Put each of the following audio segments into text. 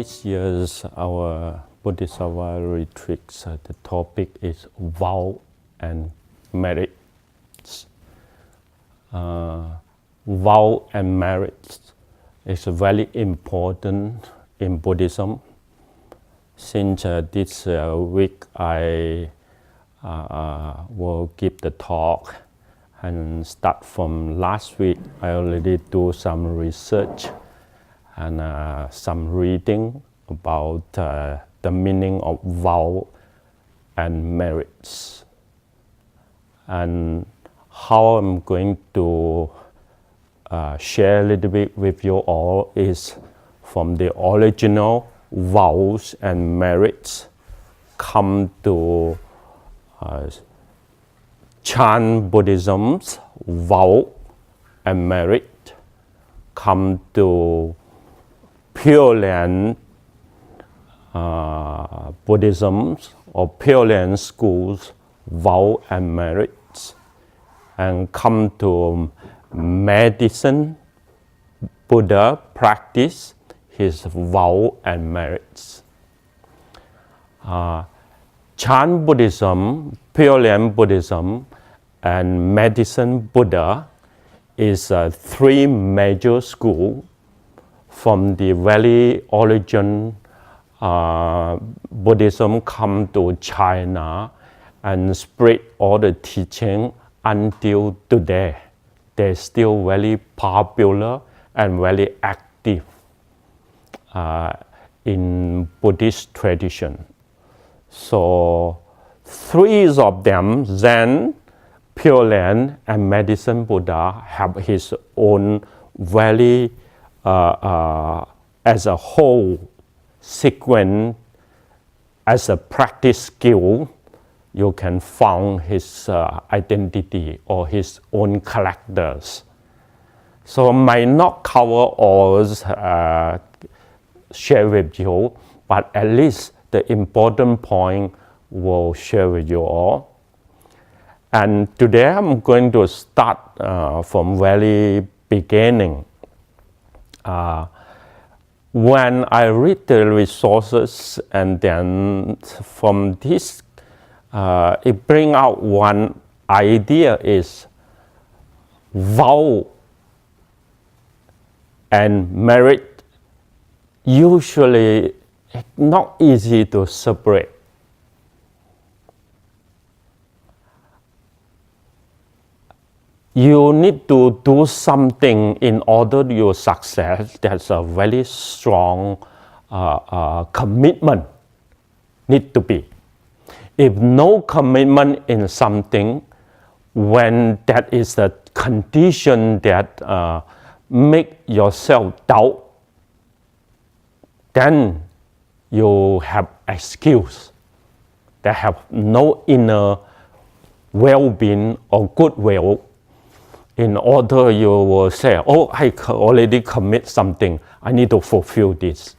This year's our Bodhisattva retreats, the topic is vow and merits. Vow and merits is very important in Buddhism. Since this week I will give the talk, and start from last week I already do some research and some reading about the meaning of vow and merits, and how I'm going to share a little bit with you all is from the original vows and merits come to Chan Buddhism's vow and merit, come to Pure Land Buddhism's or Pure Land schools vow and merits, and come to medicine Buddha practice his vow and merits. Chan Buddhism, Pure Land Buddhism, and medicine Buddha is three major schools from the very origin. Buddhism come to China and spread all the teaching until today. They're still very popular and very active in Buddhist tradition. So three of them, Zen, Pure Land, and Medicine Buddha, have his own very, as a whole sequence, as a practice skill, you can find his identity or his own characters. So I might not cover all share with you, but at least the important point will share with you all. And today I'm going to start from very beginning. When I read the resources, and then from this, it brings out one idea is vow and merit usually not easy to separate. You need to do something in order your success. That's a very strong commitment need to be. If no commitment in something, when that is a condition that make yourself doubt, then you have excuse that have no inner well-being or goodwill. In order you will say, oh, I already commit something, I need to fulfill this.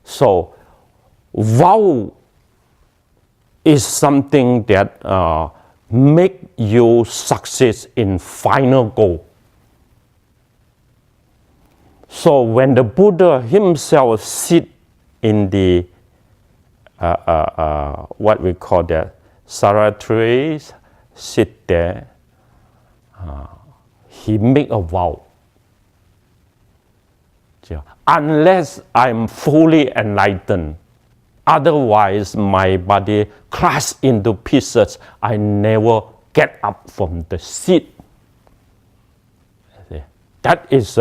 So vow is something that make you success in final goal. So when the Buddha himself sit in the what we call the Saratri, sit there, he make a vow. Unless I'm fully enlightened, otherwise my body crashed into pieces, I never get up from the seat. That is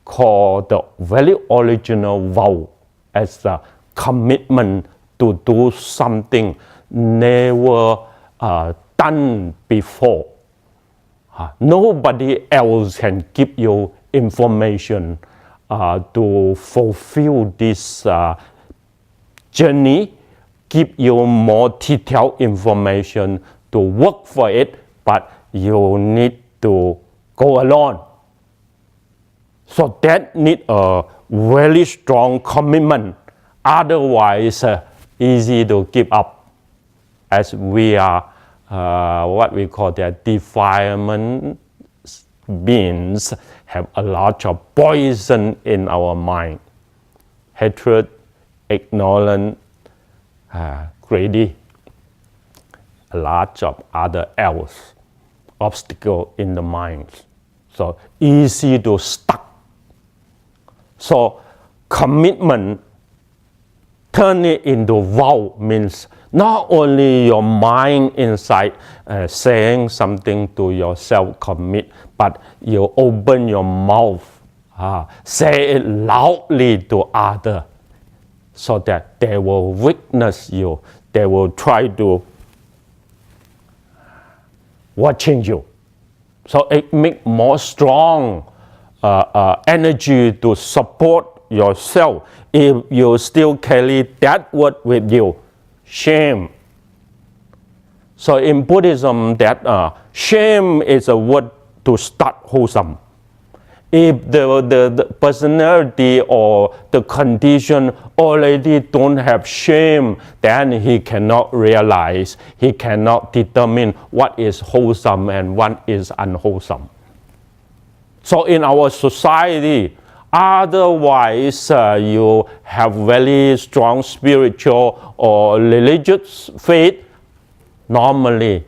called the very original vow, as a commitment to do something never done before. Nobody else can give you information to fulfill this journey, give you more detailed information to work for it, but you need to go alone. So that need a very strong commitment. Otherwise, easy to give up, as we are what we call the defilement beings have a lot of poison in our mind. hatred, ignorant, greedy, a lot of other else obstacle in the mind. So easy to stuck. So commitment, turn it into vow means not only your mind inside saying something to yourself, commit, but you open your mouth, say it loudly to others, so that they will witness you. They will try to watching you. So it makes more strong energy to support yourself. If you still carry that word with you, shame. So in Buddhism, that shame is a word to start wholesome. If the personality or the condition already don't have shame, then he cannot realize, he cannot determine what is wholesome and what is unwholesome. So in our society, otherwise you have very strong spiritual or religious faith, normally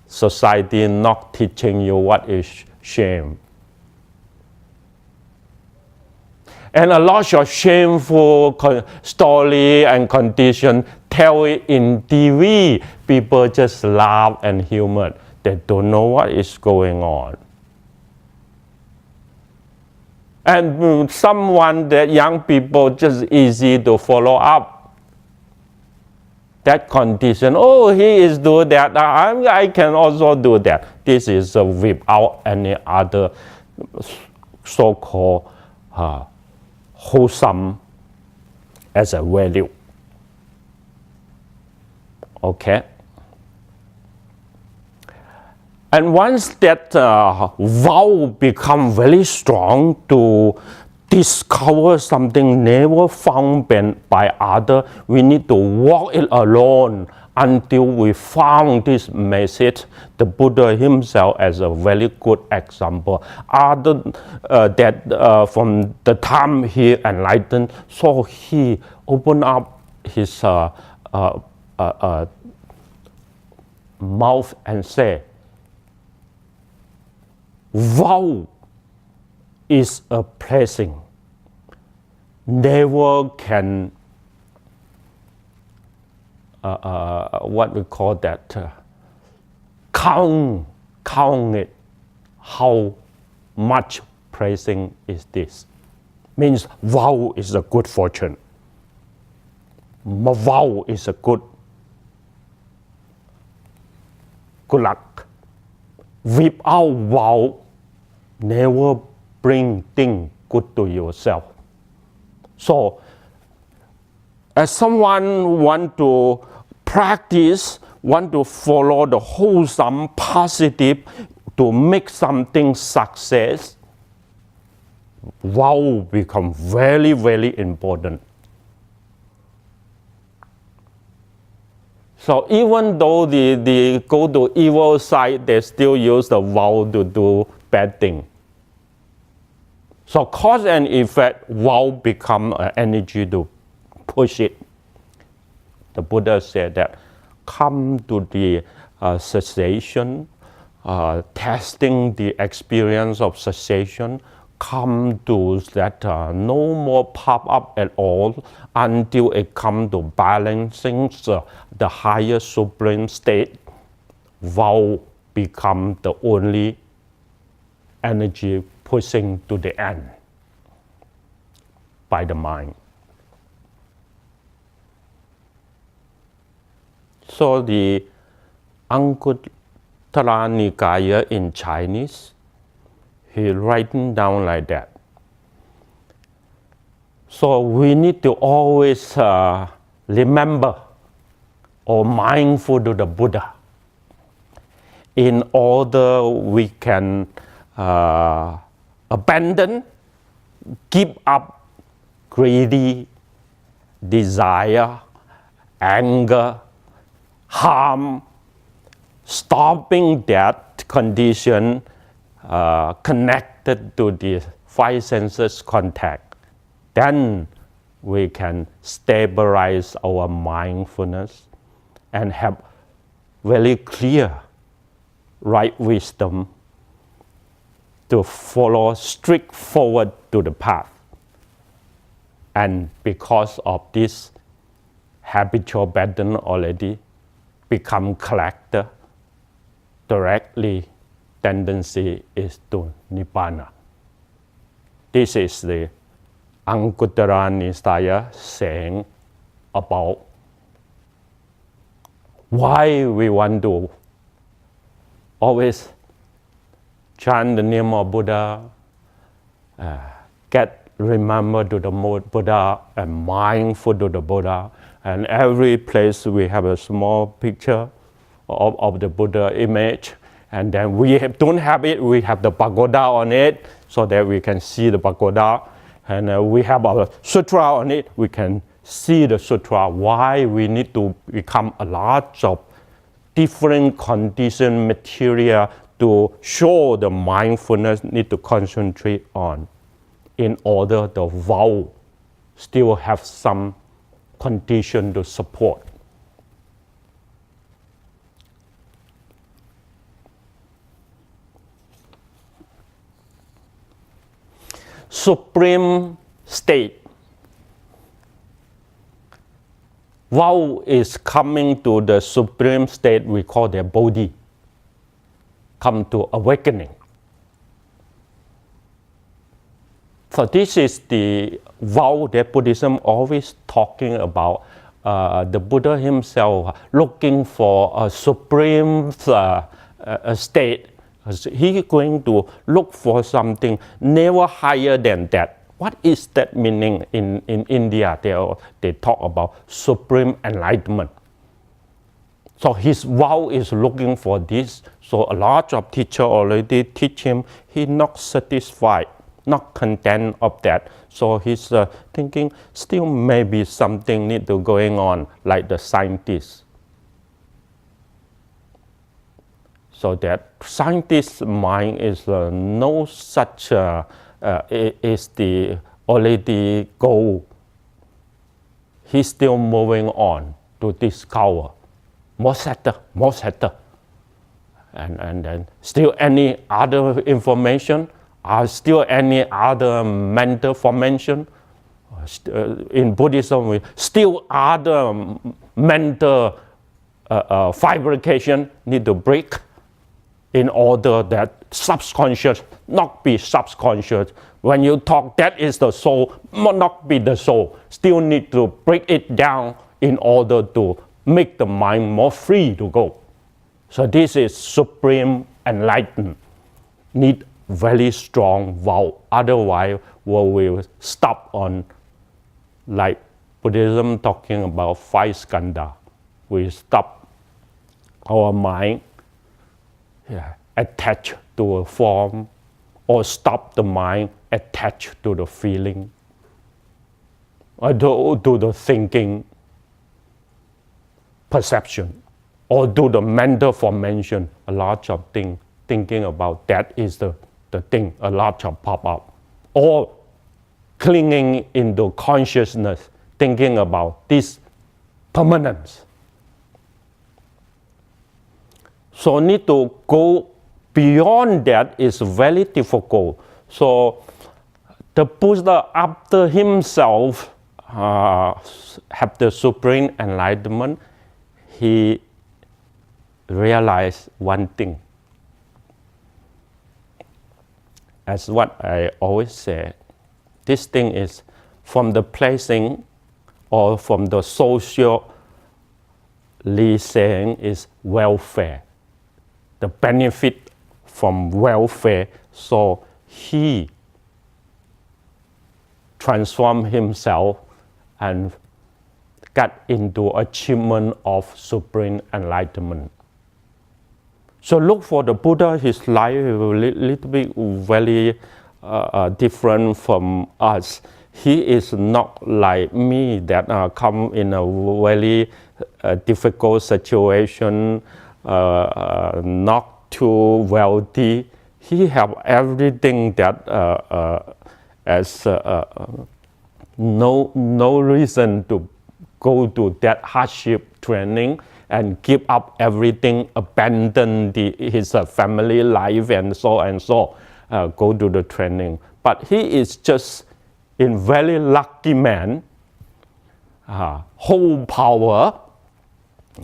society not teaching you what is shame. And a lot of shameful story and condition tell it in TV. People just laugh and humor. They don't know what is going on. And someone that young people just easy to follow up. That condition, oh, he is doing that, I can also do that. This is without any other so-called wholesome as a value. Okay? And once that vow become very strong to discover something never found by other, we need to walk it alone until we found this message. The Buddha himself as a very good example. Other that from the time he enlightened, so he opened up his mouth and said, vow is a blessing. Never can what we call that count it. How much blessing is this? Means vow is a good fortune. Vow is a good luck. Without vow, never bring thing good to yourself. So, as someone want to practice, want to follow the wholesome, positive, to make something success, vow become very, very important. So even though they go to evil side, they still use the vow to do bad thing. So cause and effect, vow become an energy to push it. The Buddha said that come to the cessation, testing the experience of cessation, come to that no more pop up at all until it come to balancing the higher supreme state. Vow become the only energy pushing to the end by the mind. So the Anguttara Nikaya in Chinese, he writing down like that. So we need to always remember or mindful to the Buddha in order we can abandon, give up greedy, desire, anger, harm, stopping that condition connected to the five senses contact. Then we can stabilize our mindfulness and have very clear right wisdom to follow straightforward to the path. And because of this habitual pattern already become character, directly tendency is to Nibbana. This is the Anguttara Nikaya saying about why we want to always chant the name of Buddha, remember to the Buddha and mindful to the Buddha. And every place we have a small picture of the Buddha image. And then we don't have it, we have the pagoda on it so that we can see the pagoda. And we have a sutra on it, we can see the sutra. Why we need to become a lot of different condition material to show the mindfulness need to concentrate on in order the vow still have some condition to support. Supreme state. Vow is coming to the supreme state we call the Bodhi, come to awakening. So this is the vow that Buddhism always talking about. The Buddha himself looking for a supreme state. He is going to look for something never higher than that. What is that meaning in India? They talk about supreme enlightenment. So his vow is looking for this. So a lot of teachers already teach him. He not satisfied, not content of that. So he's thinking still maybe something need to going on like the scientists. So that scientist's mind is no such, is the already goal. He's still moving on to discover more sector. And then still any other information, still any other mental formation. In Buddhism, still other mental fabrication need to break in order that subconscious not be subconscious. When you talk, that is the soul, not be the soul. Still need to break it down in order to make the mind more free to go. So this is supreme enlightenment. Need very strong vow. Otherwise, we will stop on like Buddhism talking about 5 skandha. We stop our mind attached to a form, or stop the mind attached to the feeling, or to the thinking, perception, or to the mental formation. A lot of things thinking about that is the thing, a lot of pop up. Or clinging into consciousness, thinking about this permanence. So need to go beyond that is very difficult. So the Buddha after himself have the supreme enlightenment, he realized one thing. As what I always say, this thing is from the placing or from the social saying is welfare. The benefit from welfare. So he transformed himself and got into achievement of supreme enlightenment. So look for the Buddha, his life is a little bit very different from us. He is not like me that come in a very difficult situation, not too wealthy. He have everything that as no reason to go to that hardship training and give up everything, abandon his family life and so, go to the training. But he is just a very lucky man, whole power,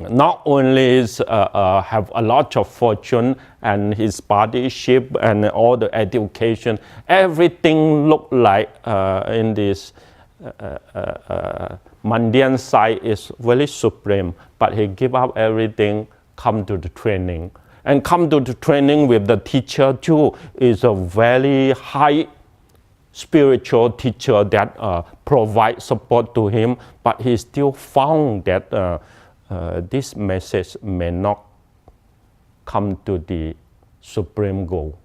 not only is, have a lot of fortune and his bodyship and all the education, everything look like in this mundane side is very supreme, but he give up everything, come to the training. And come to the training with the teacher too, is a very high spiritual teacher that provide support to him, but he still found that this message may not come to the supreme goal.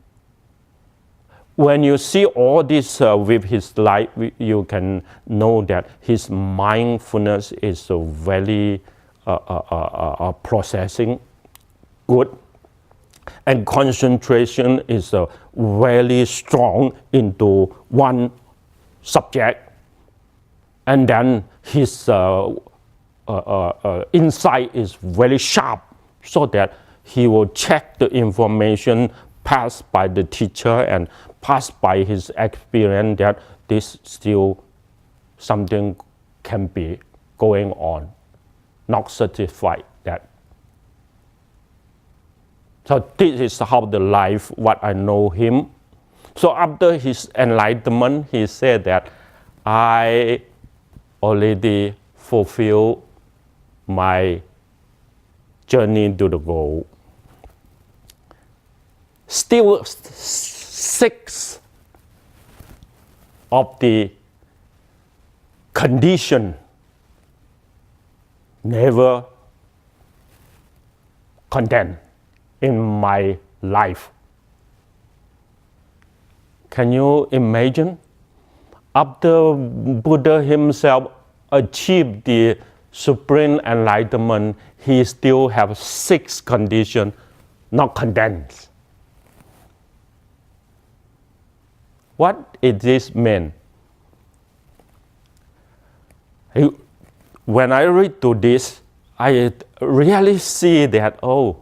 When you see all this with his life, you can know that his mindfulness is very processing good, and concentration is very strong into one subject, and then his insight is very sharp, so that he will check the information passed by the teacher and passed by his experience that this still something can be going on, not satisfied that. So this is how the life, what I know him. So after his enlightenment, he said that I already fulfilled my journey to the goal. Still 6 of the condition never content in my life. Can you imagine? After Buddha himself achieved the supreme enlightenment, he still have 6 conditions not content. What is this mean? When I read to this, I really see that, oh,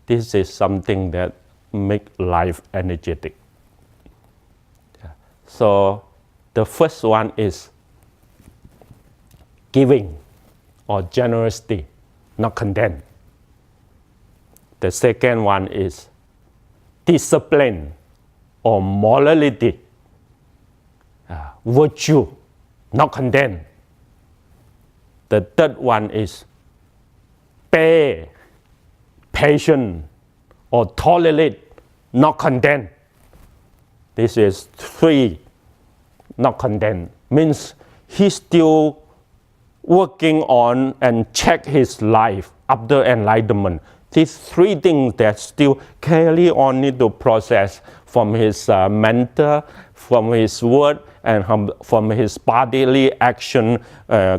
this is something that makes life energetic. So the first one is giving or generosity, not content. The second one is discipline or morality, virtue, not content. The third one is pay, patience, or tolerate, not content. This is 3, not content. Means he's still working on and check his life after enlightenment. These 3 things that still carry on need to process from his mentor, from his word, and from his bodily action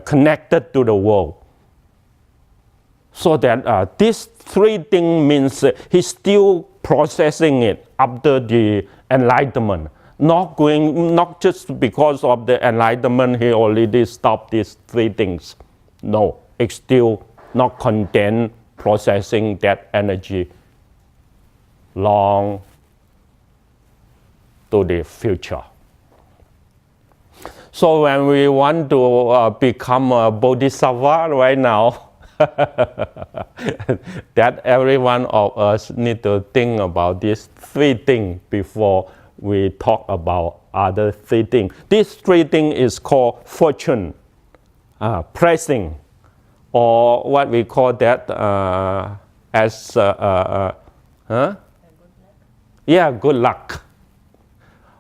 connected to the world. So that these 3 things means he's still processing it after the enlightenment. Not just because of the enlightenment he already stopped these 3 things. No, it's still not content processing that energy long to the future. So when we want to become a Bodhisattva right now, that every one of us need to think about these 3 things before we talk about other 3 things. These 3 things is called fortune, blessing, or what we call that as good luck.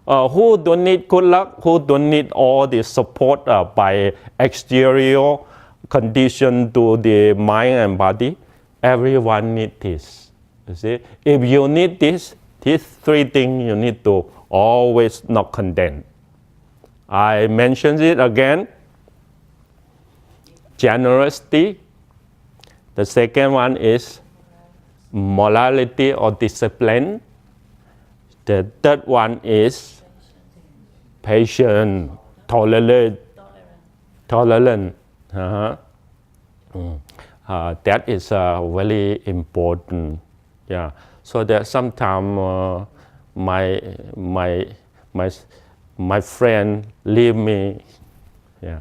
Who don't need good luck? Who don't need all the support by exterior condition to the mind and body? Everyone needs this. You see, if you need this, these 3 things you need to always not content. I mentioned it again. Generosity. The second one is morality or discipline. The third one is patience, tolerance, tolerant. That is very important. Yeah. So that sometimes my friend leave me. Yeah.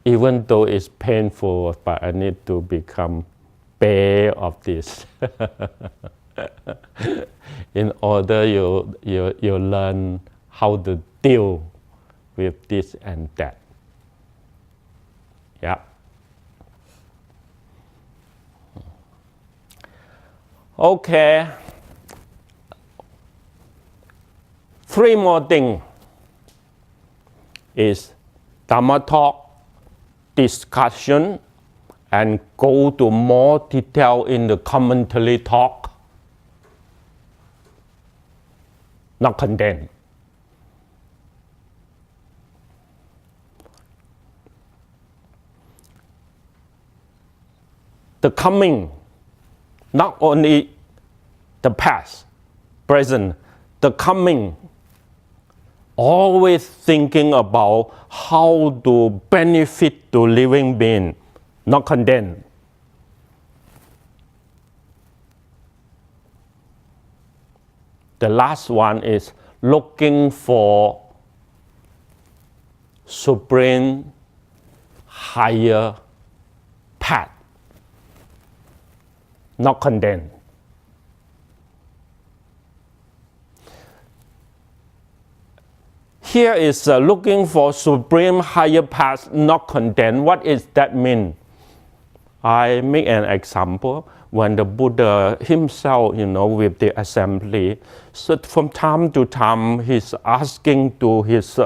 Even though it's painful, but I need to become aware of this. In order you learn how to deal with this and that. Yeah. Okay. 3 more things is Dhamma talk, discussion, and go to more detail in the commentary talk. Not condemn. The coming, not only the past, present, the coming, always thinking about how to benefit the living being, not condemn. The last one is looking for supreme higher path, not condemn. Here is looking for supreme higher path, not condemn. What does that mean? I make an example. When the Buddha himself, with the assembly, so from time to time, he's asking to his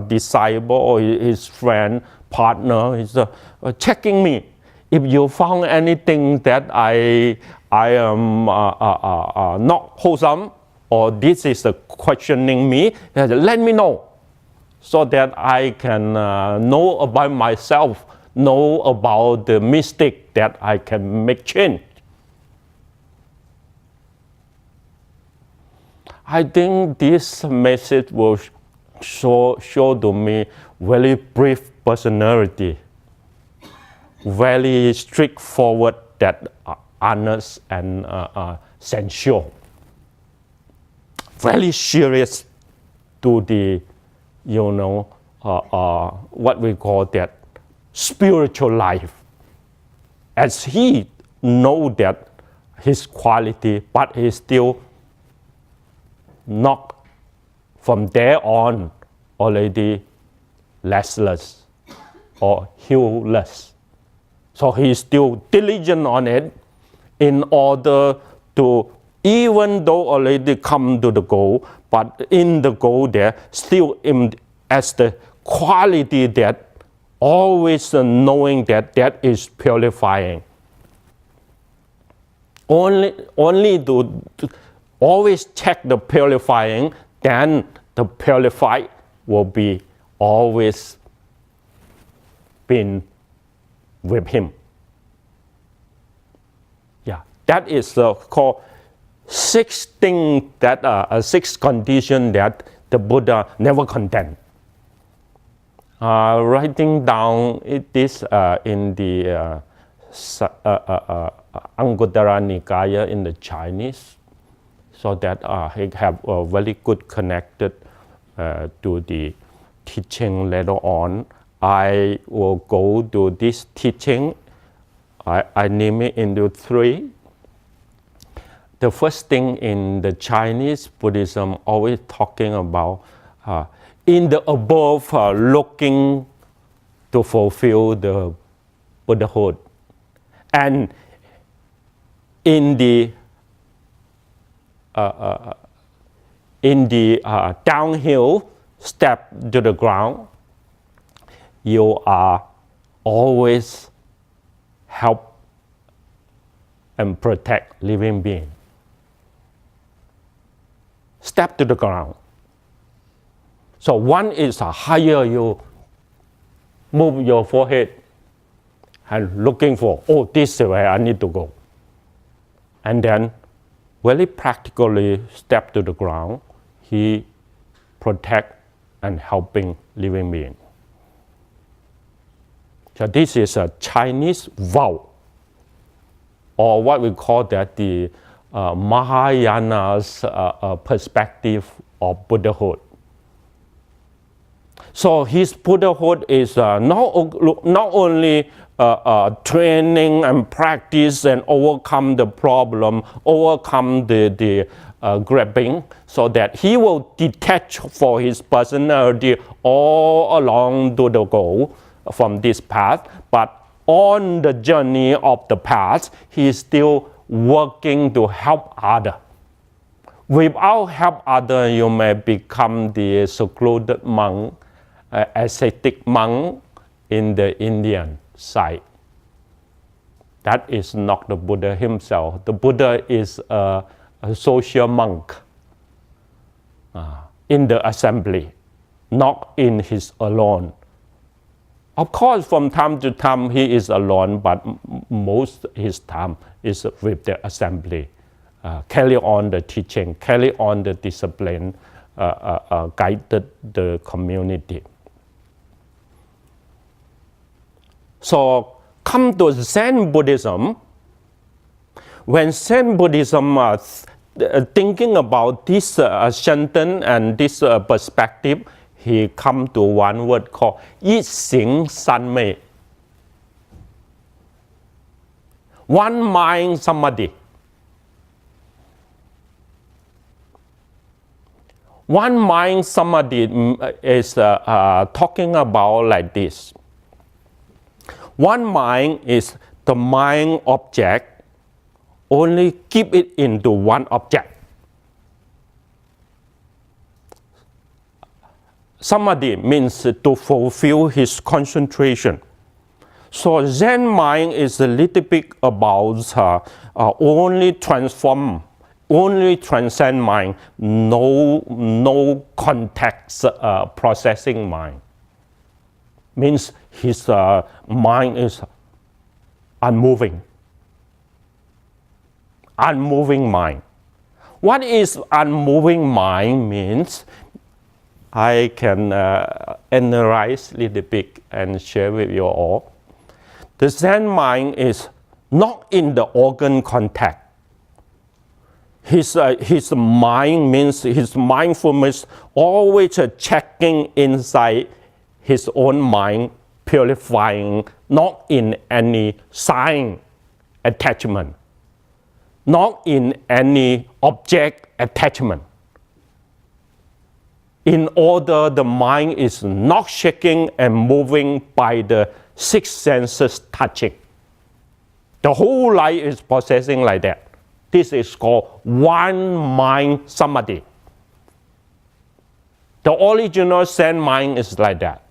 disciple or his friend, partner, he's checking me. If you found anything that I am not wholesome, or this is questioning me, let me know, so that I can know about myself, know about the mistake that I can make change. I think this message will show to me very brief personality, very straightforward, that honest and sensual, very serious to the, what we call that spiritual life. As he know that his quality, but he still not from there on already restless or heelless. So he is still diligent on it in order to, even though already come to the goal, but in the goal there, still as the quality that always knowing that is purifying. Only to always check the purifying, then the purified will be always been with him. Yeah, that is called 6 things that are 6 conditions that the Buddha never condemned. Writing down this in the Anguttara Nikaya in the Chinese, so that he have very good connected to the teaching later on. I will go to this teaching. I name it into 3. The first thing in the Chinese Buddhism, always talking about in the above, looking to fulfill the Buddhahood, and in the downhill step to the ground, you are always help and protect living being. Step to the ground. So one is higher, you move your forehead and looking for, this is where I need to go. And then very practically step to the ground, he protect and helping living being. So this is a Chinese vow, or what we call that the Mahayana's perspective of Buddhahood. So his Buddhahood is not only training and practice and overcome the problem, overcome the grabbing, so that he will detach for his personality all along to the goal from this path. But on the journey of the path, he is still working to help others. Without help others, you may become the secluded monk, ascetic monk in the Indian side. That is not the Buddha himself. The Buddha is a social monk in the assembly, not in his alone. Of course, from time to time he is alone, but most his time is with the assembly. Carry on the teaching, carry on the discipline, guided the community. So come to Zen Buddhism. When Zen Buddhism thinking about this sentence and this perspective, he come to one word called 一行三昧. One mind samadhi. One mind samadhi is talking about like this. One mind is the mind object, only keep it into one object. Samadhi means to fulfill his concentration. So Zen mind is a little bit about only transform, only transcend mind, no context processing mind. Means his mind is unmoving. Unmoving mind. What is unmoving mind means? I can analyze a little bit and share with you all. The Zen mind is not in the organ contact. His mind means his mindfulness always checking inside his own mind, purifying, not in any sign attachment, not in any object attachment. In order, the mind is not shaking and moving by the six senses touching. The whole life is processing like that. This is called one mind samadhi. The original Zen mind is like that.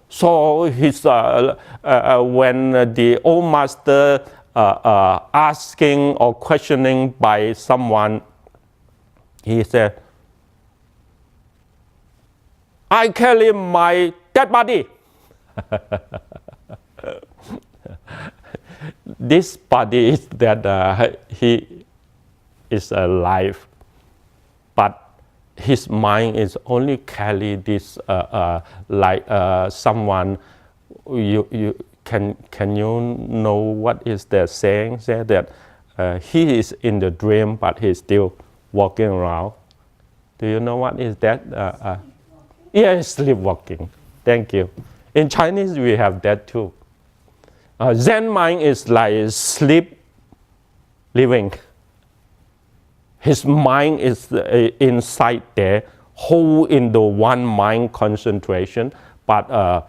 So his, when the old master asking or questioning by someone, he said, I carry my dead body. This body is that he is alive, but his mind is only carry this like someone. Can you know what is the saying? Say that he is in the dream, but he's still walking around. Do you know what is that? Yes, sleepwalking. Thank you. In Chinese, we have that too. Zen mind is like sleep living. His mind is inside there, hold in the one mind concentration, but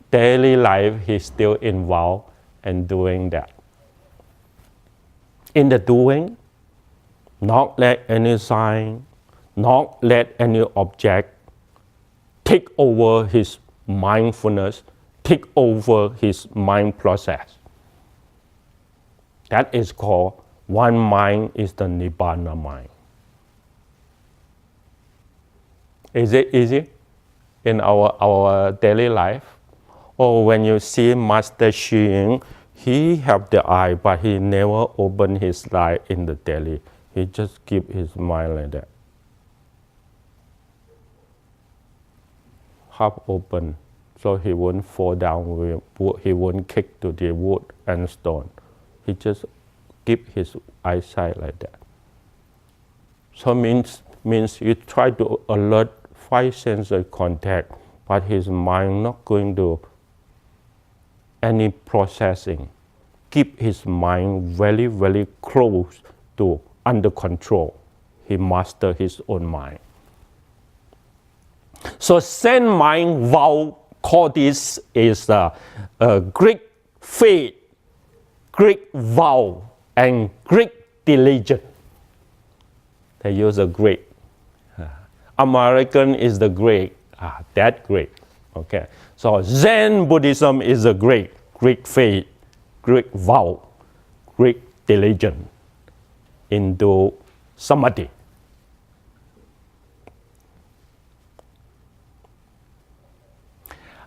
daily life he's still involved in doing that. In the doing, not let any sign, not let any object take over his mindfulness, take over his mind process. That is called one mind is the Nibbana mind. Is it easy in our daily life? Or when you see Master Xing, he have the eye, but he never open his eye in the daily. He just keep his mind like that. Half open, so he won't fall down, he won't kick to the wood and stone. He just keep his eyesight like that. So means you try to alert 5 sensory contact, but his mind not going to any processing. Keep his mind very, very close to under control. He master his own mind. So Zen mind vow, call this is a Greek faith, Greek vow, and Greek diligence. They use a Greek. American is the Greek. That Greek. Okay. So Zen Buddhism is a Greek faith, Greek vow, Greek diligence into samadhi.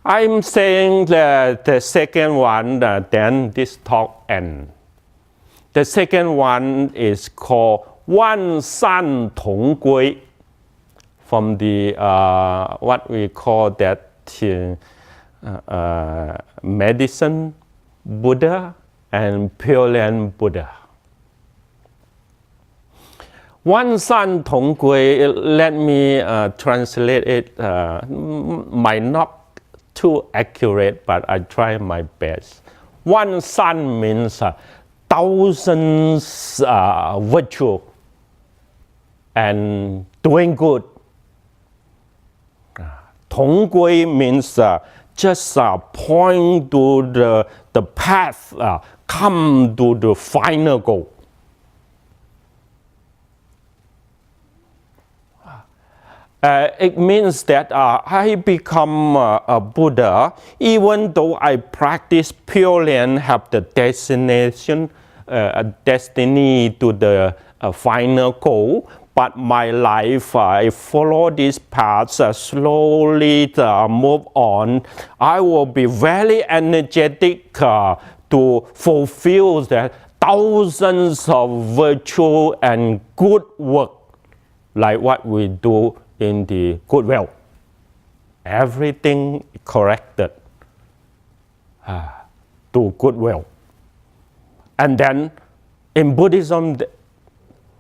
I'm saying that the second one, then this talk ends. The second one is called Wan San Tong Gui, from the what we call that medicine Buddha and Pure Land Buddha. Wan San Tong Gui, let me translate it, might not too accurate, but I try my best. Wan San means thousands virtue and doing good. Tong Gui means just point to the path, come to the final goal. It means that I become a Buddha, even though I practice purely and have the destination, destiny to the final goal. But my life, I follow this path, slowly move on. I will be very energetic to fulfill the thousands of virtue and good work, like what we do in the goodwill. Everything corrected to goodwill. And then in Buddhism,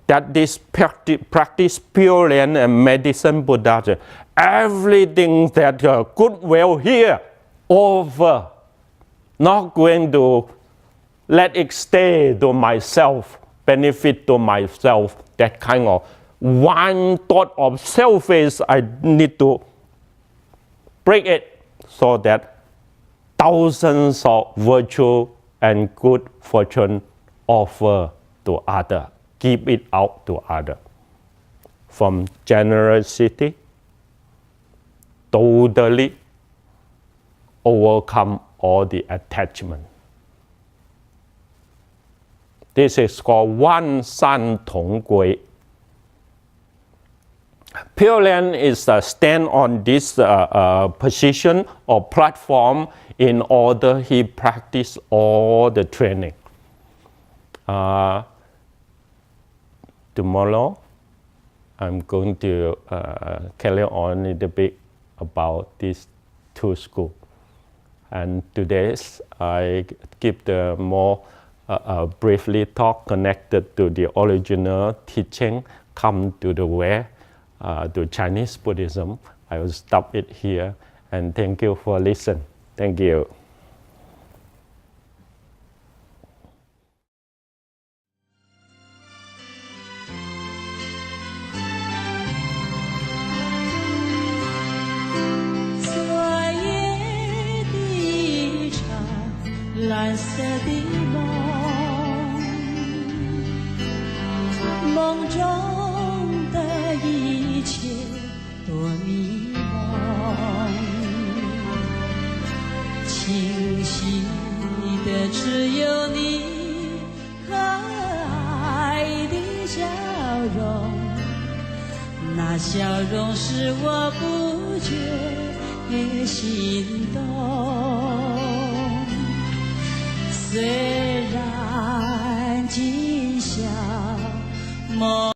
that this practice Pure Land and medicine Buddha, everything that goodwill here over, not going to let it stay to myself, benefit to myself, that kind of one thought of selfish, I need to break it so that thousands of virtue and good fortune offer to others. Give it out to others. From generosity, totally overcome all the attachment. This is called Wan San Tong Gui. Pure Land is stand on this position or platform in order he practice all the training. Tomorrow, I'm going to carry on a little bit about these two schools. And today, I give the more briefly talk connected to the original teaching, come to the way, to Chinese Buddhism. I will stop it here, and thank you for listening. Thank you.